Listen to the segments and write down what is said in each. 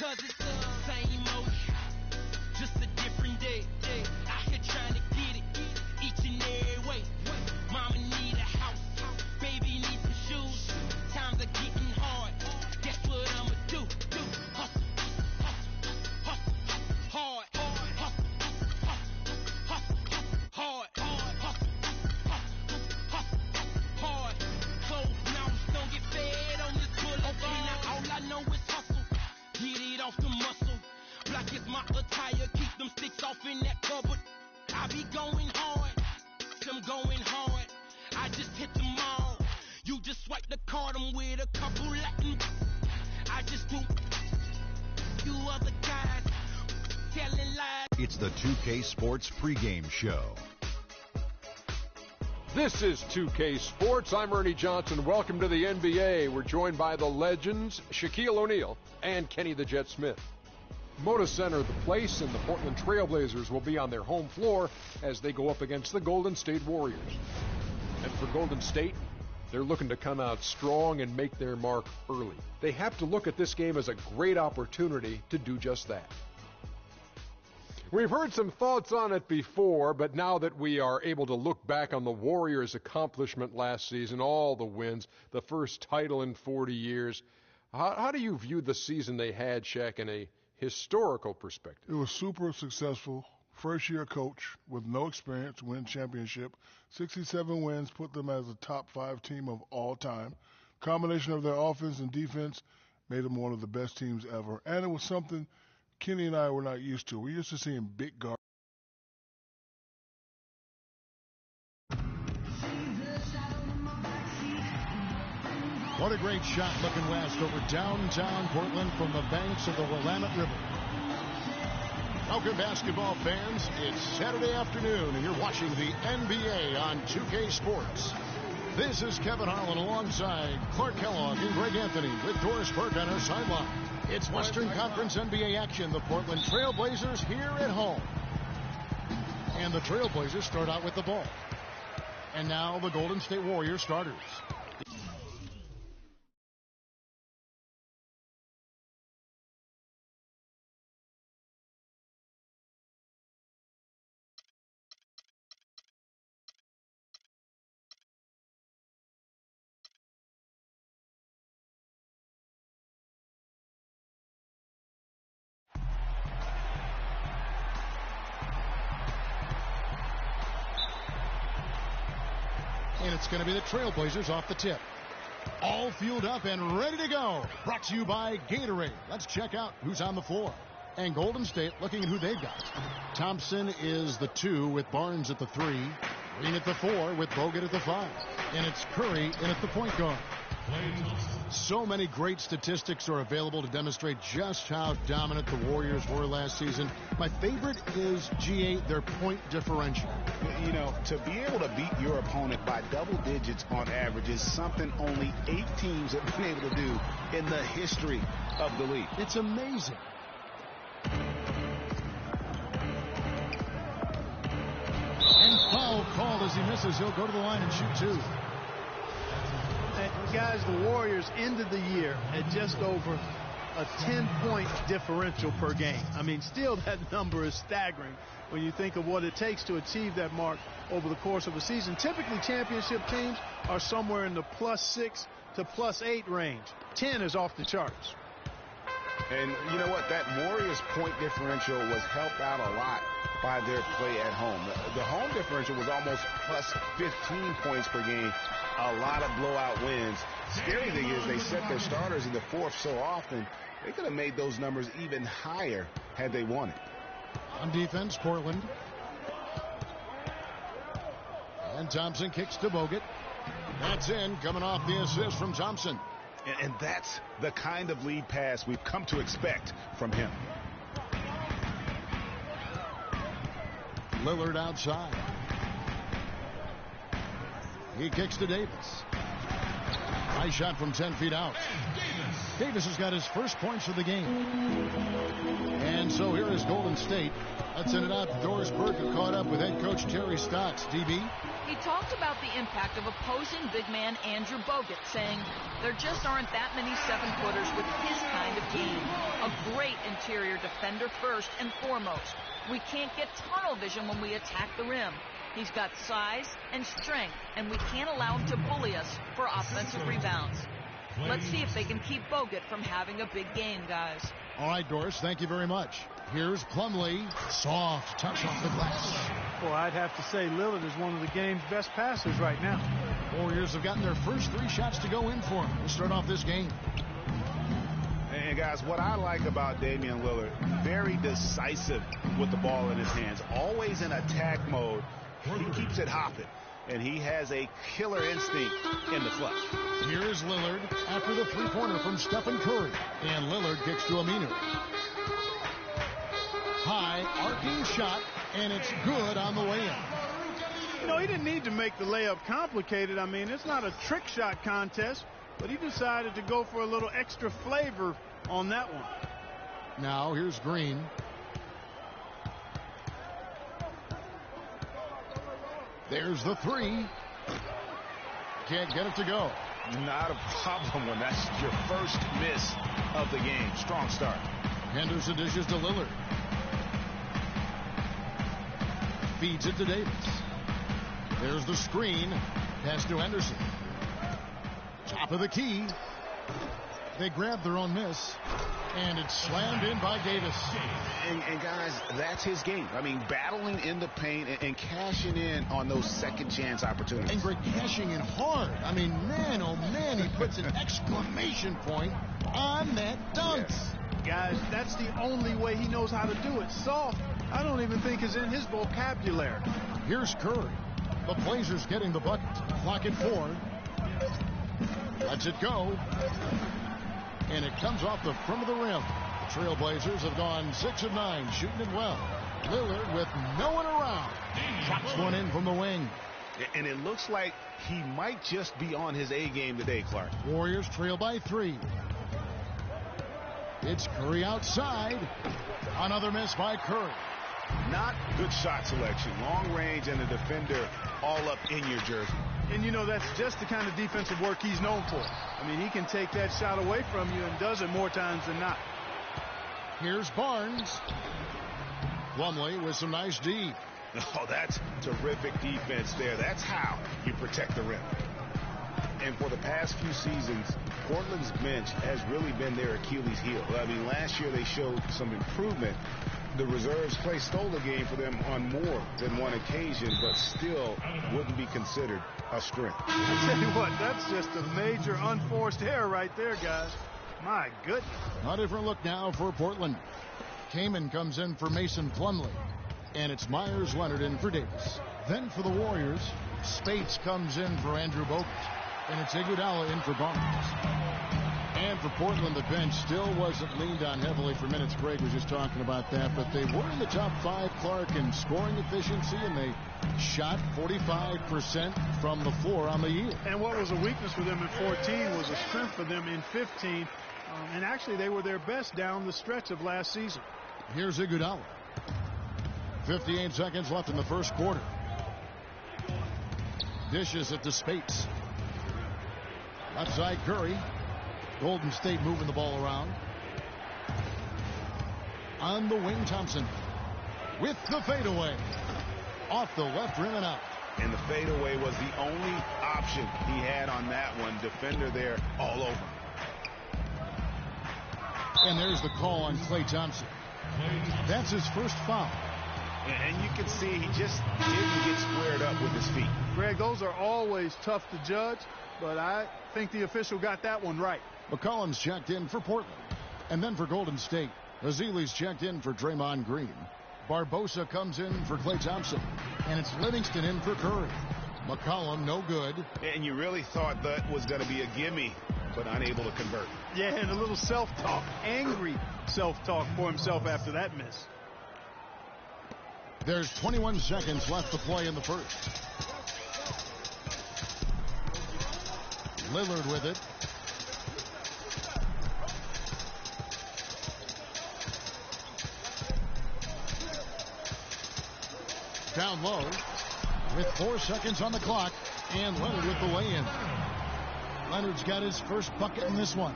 cause it's the same old just a different day. Out here trying to get it each and every way. Mama need a house, baby need some shoes. Times are getting hard, guess what I'ma do? Hustle, hustle, hard, hustle, hard, hard. Closed mouths don't get fed on this boulevard. Okay, now all I know is hustle. Get it off the muscle. Black is my attire. Keep them sticks off in that cupboard. I be going hard. I'm going hard. I just hit them all. You just swipe the card. I'm with a couple Latin. I just do. You other guys telling lies. It's the 2K Sports pregame show. This is 2K Sports. I'm Ernie Johnson. Welcome to the NBA. We're joined by the legends Shaquille O'Neal and Kenny the Jet Smith. Moda Center, the place, and the Portland Trailblazers will be on their home floor as they go up against the Golden State Warriors. And for Golden State, they're looking to come out strong and make their mark early. They have to look at this game as a great opportunity to do just that. We've heard some thoughts on it before, but now that we are able to look back on the Warriors' accomplishment last season, all the wins, the first title in 40 years, how do you view the season they had, Shaq, in a historical perspective? It was super successful. First-year coach with no experience, win championship. 67 wins put them as a top 5 team of all time. Combination of their offense and defense made them one of the best teams ever. And it was something Kenny and I were not used to. We're used to seeing big guards. What a great shot looking west over downtown Portland from the banks of the Willamette River. Welcome, basketball fans. It's Saturday afternoon, and you're watching the NBA on 2K Sports. This is Kevin Harlan alongside Clark Kellogg and Greg Anthony with Doris Burke on our sideline. It's Western Conference NBA action. The Portland Trailblazers here at home. And the Trailblazers start out with the ball. And now the Golden State Warriors starters. And it's going to be the Trailblazers off the tip. All fueled up and ready to go. Brought to you by Gatorade. Let's check out who's on the floor. And Golden State looking at who they've got. Thompson is the 2 with Barnes at the 3. Green at the 4 with Bogut at the 5. And it's Curry in at the point guard. So many great statistics are available to demonstrate just how dominant the Warriors were last season. My favorite is, G8, their point differential. You know, to be able to beat your opponent by double digits on average is something only 8 teams have been able to do in the history of the league. It's amazing. And foul called as he misses. He'll go to the line and shoot 2. Guys, the Warriors ended the year at just over a 10-point differential per game. I mean, still that number is staggering when you think of what it takes to achieve that mark over the course of a season. Typically, championship teams are somewhere in the +6 to +8 range. 10 is off the charts. And you know what? That Warriors point differential was helped out a lot by their play at home. The home differential was almost +15 points per game. A lot of blowout wins. Scary thing is they set their starters in the 4th so often, they could have made those numbers even higher had they wanted. On defense, Portland. And Thompson kicks to Bogut. That's in, coming off the assist from Thompson. And that's the kind of lead pass we've come to expect from him. Lillard outside. He kicks to Davis. High shot from 10 feet out. Davis has got his first points of the game. And so here is Golden State. Let's send it out to Doris Burke, caught up with head coach Terry Stotts. DB? He talked about the impact of opposing big man Andrew Bogut, saying there just aren't that many 7-footers with his kind of game. A great interior defender first and foremost. We can't get tunnel vision when we attack the rim. He's got size and strength, and we can't allow him to bully us for offensive rebounds. Let's see if they can keep Bogut from having a big game, guys. All right, Doris, thank you very much. Here's Plumlee. Soft touch off the glass. Well, I'd have to say Lillard is one of the game's best passers right now. Warriors have gotten their first 3 shots to go in for him. We'll start off this game. And guys, what I like about Damian Lillard, very decisive with the ball in his hands, always in attack mode. He keeps it hopping, and he has a killer instinct in the clutch. Here is Lillard after the 3-pointer from Stephen Curry, and Lillard kicks to Aminu. High arcing shot, and it's good on the way in. You know, he didn't need to make the layup complicated. I mean, it's not a trick shot contest, but he decided to go for a little extra flavor on that one. Now here's Green. There's the 3. Can't get it to go. Not a problem when that's your first miss of the game. Strong start. Henderson dishes to Lillard. Feeds it to Davis. There's the screen. Pass to Henderson. Top of the key. They grab their own miss. And it's slammed in by Davis. And guys, that's his game. I mean, battling in the paint and cashing in on those second chance opportunities. And Greg cashing in hard. I mean, man, oh man, he puts an exclamation point on that dunk. Yes. Guys, that's the only way he knows how to do it. Soft, I don't even think is in his vocabulary. Here's Curry. The Blazers getting the bucket. Clock at 4. Lets it go. And it comes off the front of the rim. The Trailblazers have gone 6 of 9, shooting it well. Lillard with no one around. Drops one in from the wing. And it looks like he might just be on his A game today, Clark. Warriors trail by 3. It's Curry outside. Another miss by Curry. Not good shot selection. Long range and the defender all up in your jersey. And, you know, that's just the kind of defensive work he's known for. I mean, he can take that shot away from you and does it more times than not. Here's Barnes. Plumlee with some nice D. Oh, that's terrific defense there. That's how you protect the rim. And for the past few seasons, Portland's bench has really been their Achilles heel. I mean, last year they showed some improvement. The reserves play stole the game for them on more than one occasion, but still wouldn't be considered a strength. I tell you what, that's just a major unforced error right there, guys. My goodness. A different look now for Portland. Kaman comes in for Mason Plumlee. And it's Myers Leonard in for Davis. Then for the Warriors, Spates comes in for Andrew Bogut. And it's Iguodala in for Barnes. And for Portland, the bench still wasn't leaned on heavily for minutes. Greg was just talking about that. But they were in the top 5, Clark, in scoring efficiency. And they shot 45% from the floor on the year. And what was a weakness for them in 14 was a strength for them in 15. And actually, they were their best down the stretch of last season. Here's Iguodala. 58 seconds left in the first quarter. Dishes it to Spates. Left side Curry. Golden State moving the ball around. On the wing, Thompson. With the fadeaway. Off the left rim and out. And the fadeaway was the only option he had on that one. Defender there all over. And there's the call on Klay Thompson. That's his first foul. And you can see he just didn't get squared up with his feet. Greg, those are always tough to judge, but I think the official got that one right. McCollum's checked in for Portland. And then for Golden State, Azili's checked in for Draymond Green. Barbosa comes in for Klay Thompson. And it's Livingston in for Curry. McCollum, no good. And you really thought that was going to be a gimme, but unable to convert. Yeah, and a little self-talk, angry self-talk for himself after that miss. There's 21 seconds left to play in the first. Lillard with it. Down low with 4 seconds on the clock, and Leonard with the lay-in. Leonard's got his first bucket in this one.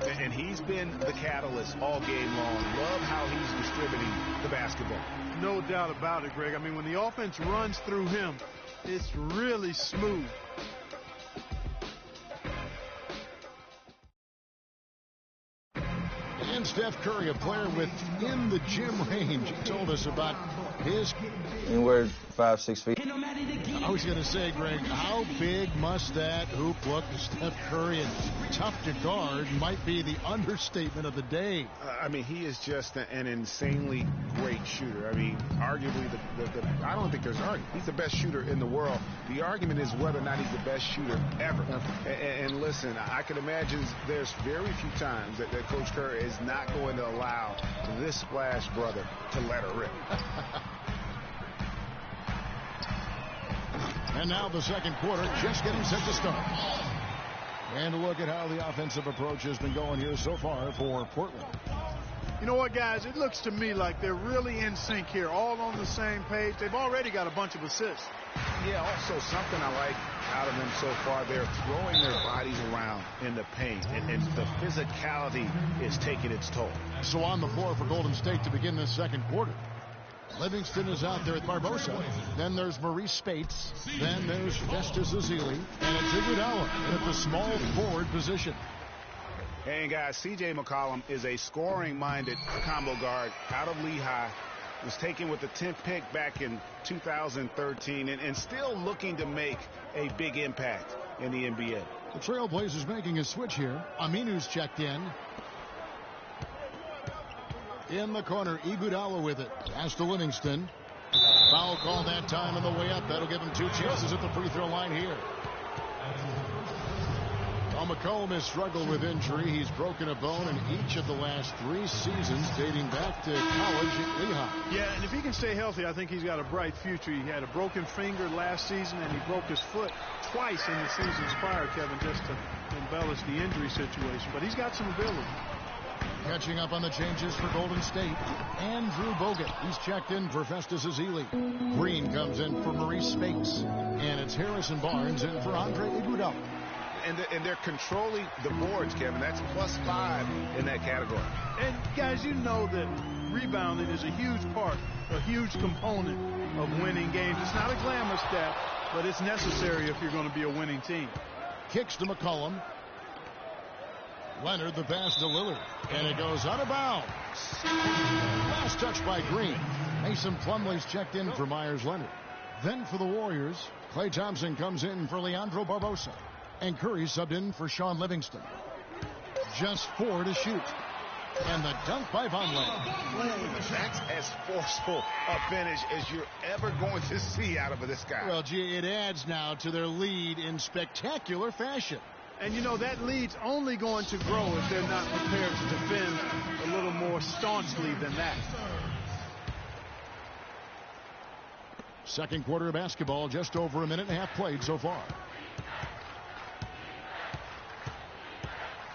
And he's been the catalyst all game long. Love how he's distributing the basketball. No doubt about it, Greg. I mean, when the offense runs through him, it's really smooth. And Steph Curry, a player within the gym range, told us about his... Anywhere 5-6 feet. I was going to say, Greg, how big must that hoop look to Steph Curry? And tough to guard might be the understatement of the day. I mean, he is just an insanely great shooter. I mean, arguably, I don't think there's an argument. He's the best shooter in the world. The argument is whether or not he's the best shooter ever. And listen, I can imagine there's very few times that Coach Curry is not going to allow this splash brother to let her rip. And now the second quarter just getting set to start. And a look at how the offensive approach has been going here so far for Portland. You know what, guys? It looks to me like they're really in sync here, all on the same page. They've already got a bunch of assists. Yeah, also something I like out of them so far, they're throwing their bodies around in the paint, and the physicality is taking its toll. So on the floor for Golden State to begin this second quarter. Livingston is out there with Barbosa. Then there's Maurice Spates. Then there's Festus Ezeli. And it's Iguodala at the small forward position. And guys, C.J. McCollum is a scoring-minded combo guard out of Lehigh. Was taken with the 10th pick back in 2013 and still looking to make a big impact in the NBA. The Trailblazers making a switch here. Aminu's checked in. In the corner, Iguodala with it. Pass to Livingston. Foul call that time on the way up. That'll give him 2 chances at the free throw line here. McCollum has struggled with injury. He's broken a bone in each of the last 3 seasons dating back to college at Lehigh. Yeah, and if he can stay healthy, I think he's got a bright future. He had a broken finger last season, and he broke his foot twice in the seasons prior, Kevin, just to embellish the injury situation. But he's got some ability. Catching up on the changes for Golden State. Andrew Bogut. He's checked in for Festus Ezeli. Green comes in for Maurice Spates. And it's Harrison Barnes in for Andre Iguodala. And they're controlling the boards, Kevin. That's +5 in that category. And, guys, you know that rebounding is a huge part, a huge component of winning games. It's not a glamour stat, but it's necessary if you're going to be a winning team. Kicks to McCollum. Leonard, the pass to Lillard. And it goes out of bounds. Last touch by Green. Mason Plumlee's checked in for Myers Leonard. Then for the Warriors, Klay Thompson comes in for Leandro Barbosa. And Curry subbed in for Sean Livingston. Just 4 to shoot. And the dunk by Vonleh. That's as forceful a finish as you're ever going to see out of this guy. Well, gee, it adds now to their lead in spectacular fashion. And, you know, that lead's only going to grow if they're not prepared to defend a little more staunchly than that. Second quarter of basketball, just over a minute and a half played so far.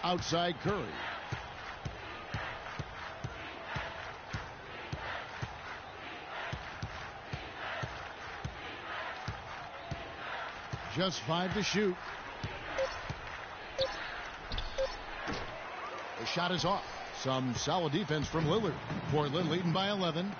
Outside Curry. Just 5 to shoot. The shot is off. Some solid defense from Lillard. Portland leading by 11.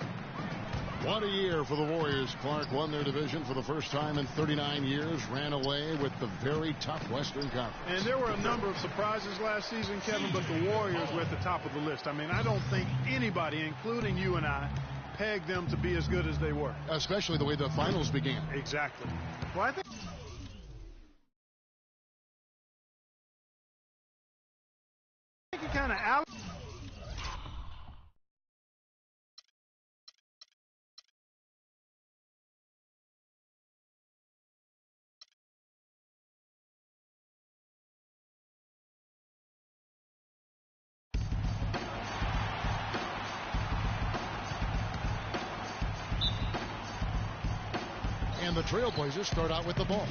What a year for the Warriors. Clark won their division for the first time in 39 years. Ran away with the very tough Western Conference. And there were a number of surprises last season, Kevin, but the Warriors were at the top of the list. I mean, I don't think anybody, including you and I, pegged them to be as good as they were. Especially the way the finals began. Exactly. Well, I think it kind of out. And the Trailblazers start out with the ball.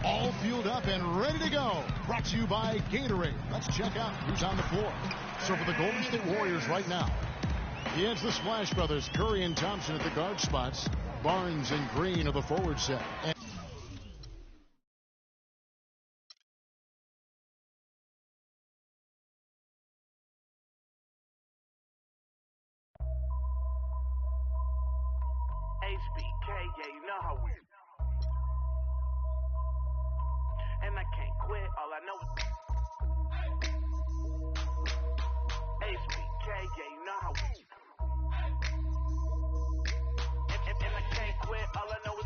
All fueled up and ready to go. Brought to you by Gatorade. Let's check out who's on the floor. So for the Golden State Warriors right now, he has the Splash Brothers, Curry and Thompson at the guard spots. Barnes and Green are the forward set. HBK, yeah, you know how we. And I can't quit, all I know is. HBK, yeah, you know how we. And I can't quit, all I know is.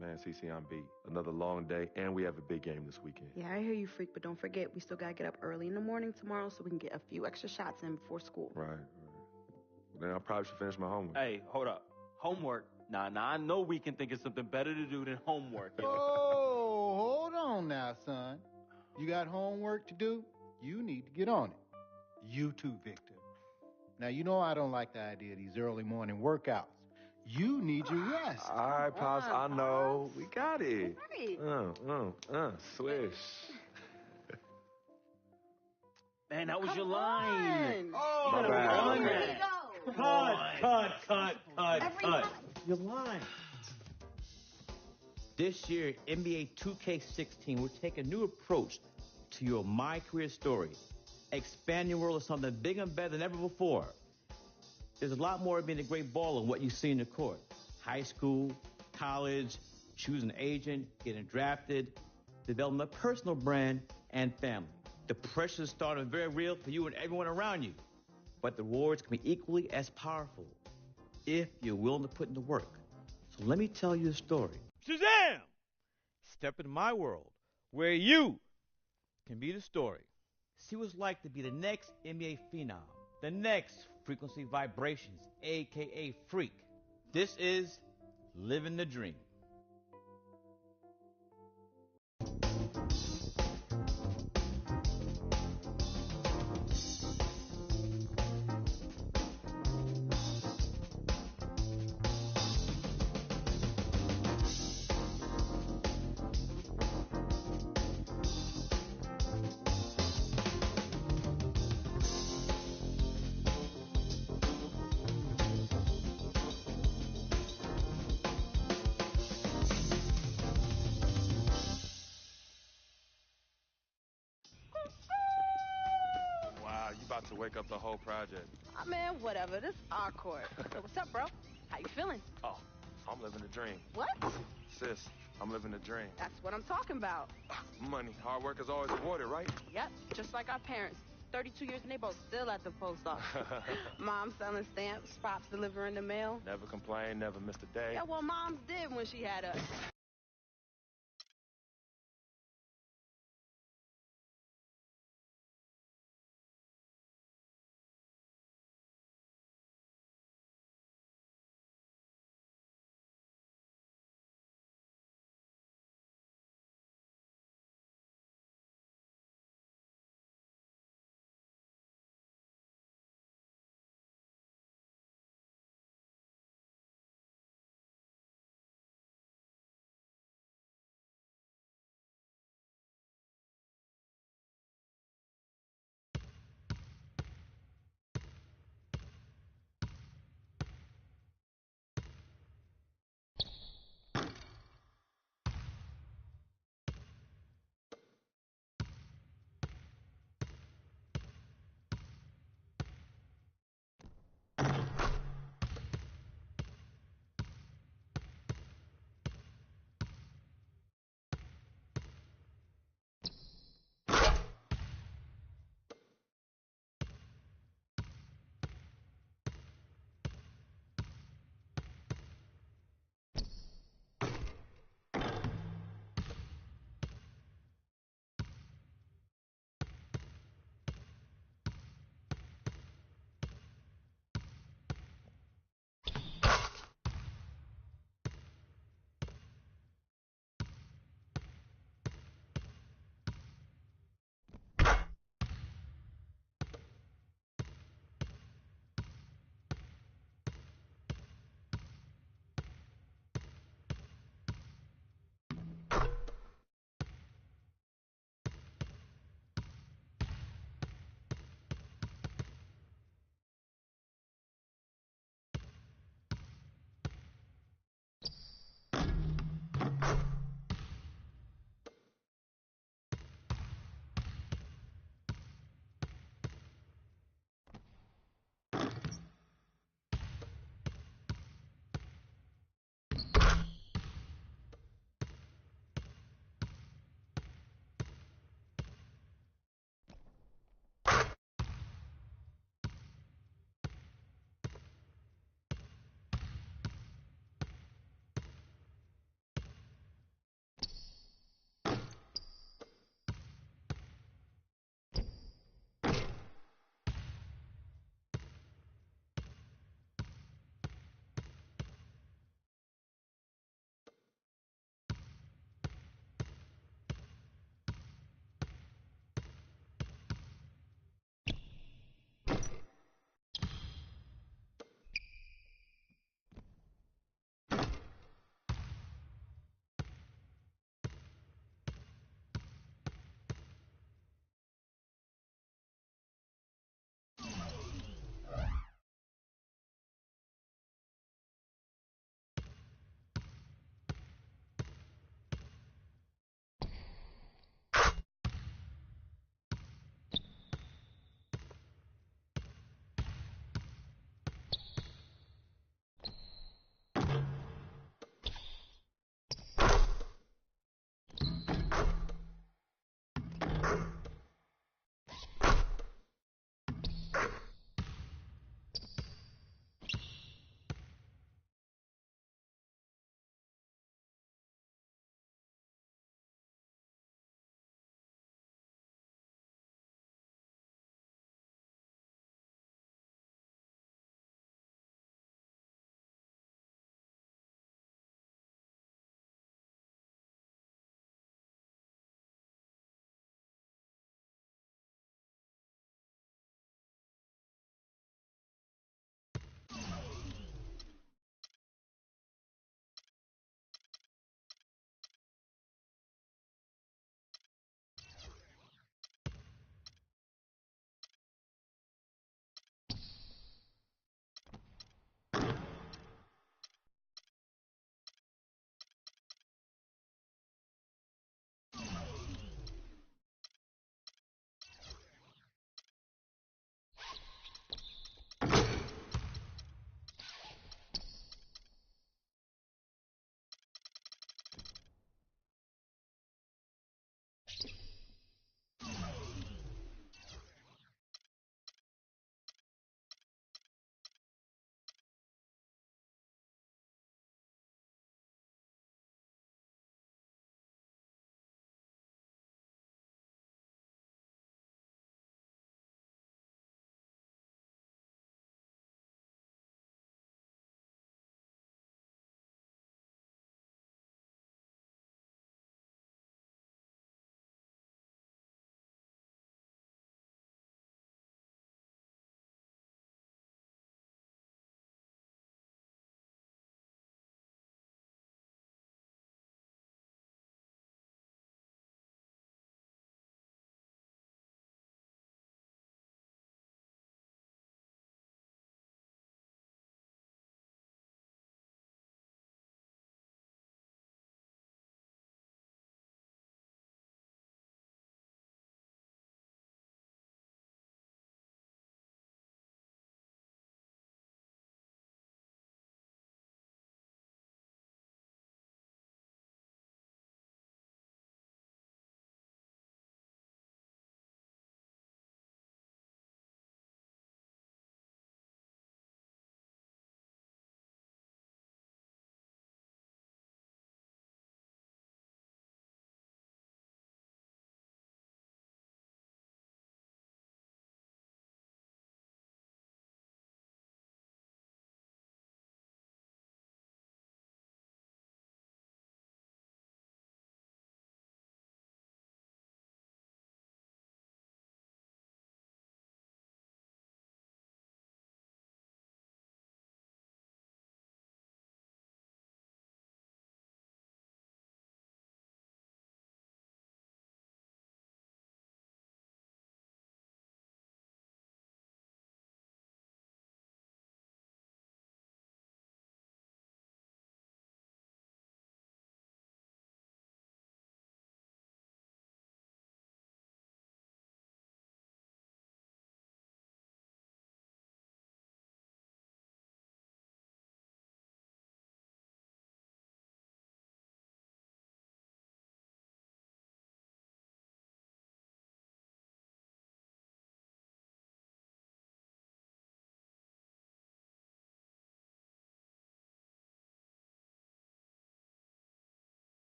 Man, CC, I'm beat. Another long day, and we have a big game this weekend. Yeah, I hear you, freak, but don't forget, we still gotta get up early in the morning tomorrow so we can get a few extra shots in before school. Right. Then I probably should finish my homework. Hey, hold up. Homework? Nah, I know we can think of something better to do than homework. Oh, hold on now, son. You got homework to do? You need to get on it. You too, Victor. Now, you know I don't like the idea of these early morning workouts. You need your rest. All right, Pops, I know. We got it. Right. Swish. Man, that was your line. Oh, my bad. Okay. Cut. Your line. This year, NBA 2K16 will take a new approach to your My Career story. Expand your world of something bigger and better than ever before. There's a lot more of being a great baller than what you see in the court. High school, college, choosing an agent, getting drafted, developing a personal brand, and family. The pressure is starting very real for you and everyone around you. But the rewards can be equally as powerful if you're willing to put in the work. So let me tell you a story. Shazam! Step into my world where you can be the story. See what it's like to be the next NBA phenom, the next Frequency Vibrations, a.k.a. Freak. This is Living the Dream. To wake up the whole project. Oh, man, whatever. This is our court. So what's up, bro? How you feeling? Oh, I'm living the dream. What? Sis, I'm living the dream. That's what I'm talking about. Money. Hard work is always rewarded, right? Yep, just like our parents. 32 years and they both still at the post office. Mom selling stamps, Pops delivering the mail. Never complained, never missed a day. Yeah, well, Moms did when she had us.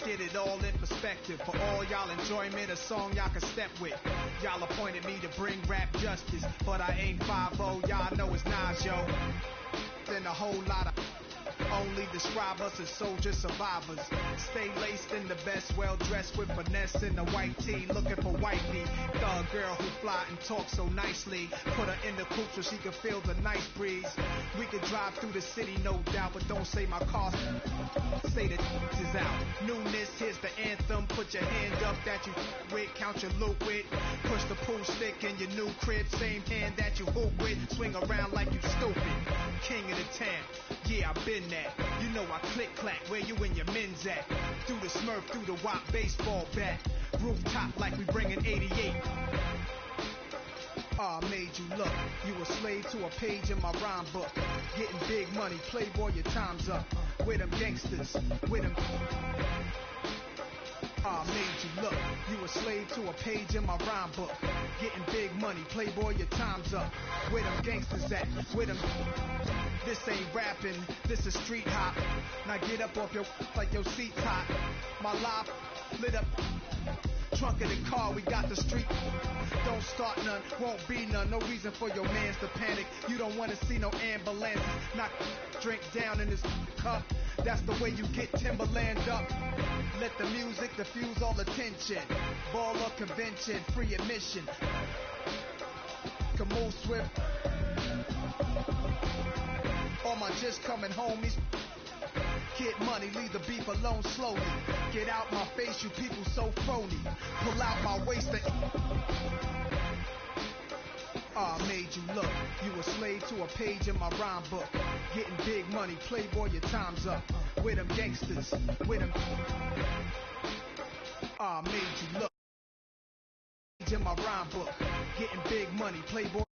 get it all in perspective. For all y'all enjoyment, a song y'all can step with. Y'all appointed me to bring rap justice, but I ain't 5-0, y'all know it's Nas, yo. Then a whole lot of only describe us as soldier survivors. Stay laced in the best, well dressed with finesse in the white tee, looking for wifey. Thug girl who fly and talk so nicely. Put her in the coupe so she can feel the nice breeze. We can drive through the city, no doubt, but don't say my car. Say that is out. Newness, here's the anthem. Put your hand up that you with, count your loot with. Push the pool stick in your new crib, same hand that you hoop with. Swing around like you stupid. King of the town. Yeah, I've been that. You know I click clack where you and your men's at. Through the Smurf, through the WAP baseball bat. Rooftop like we bringin' 88. Made you look. You a slave to a page in my rhyme book. Getting big money, playboy, your time's up. With them gangsters, with them. Made you look. You a slave to a page in my rhyme book. Getting big money, playboy, your time's up. Where them gangsters at? Where them. This ain't rapping, this is street hop. Now get up off your like your seat's hot. My life lit up. Trunk of the car, we got the street. Don't start none, won't be none. No reason for your mans to panic. You don't wanna see no ambulances. Knock drink down in this cup. That's the way you get Timberland up. Let the music diffuse all attention. Baller convention, free admission. Can move swift. All my just coming homies. Get money, leave the beef alone slowly. Get out my face, you people so phony. Pull out my waist to made you look. You a slave to a page in my rhyme book. Getting big money, playboy, your time's up. With them gangsters, with them. Made you look. In my rhyme book. Getting big money, playboy.